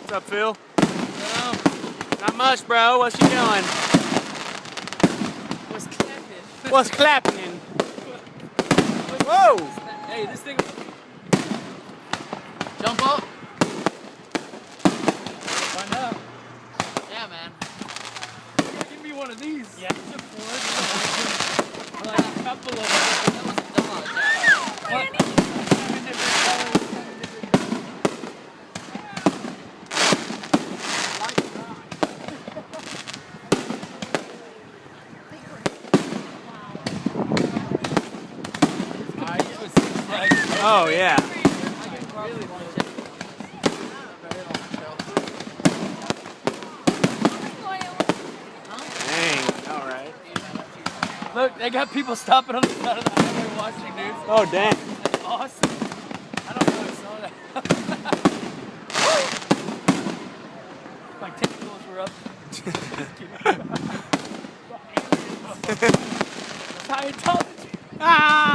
What's up, Phil? Not much, bro. What's you doing? What's clapping? What's clapping? Whoa! Hey, this thing. Jump up. Find out. Yeah, man. Give me one of these. Yeah. Just one. Like a couple of them. That was a dumb job. What? Oh, yeah. Dang. All right. Look, they got people stopping on the side of the highway watching, dude. Oh, dang. That's awesome. I don't know if I saw that. My tentacles were up. Scientology. Ah!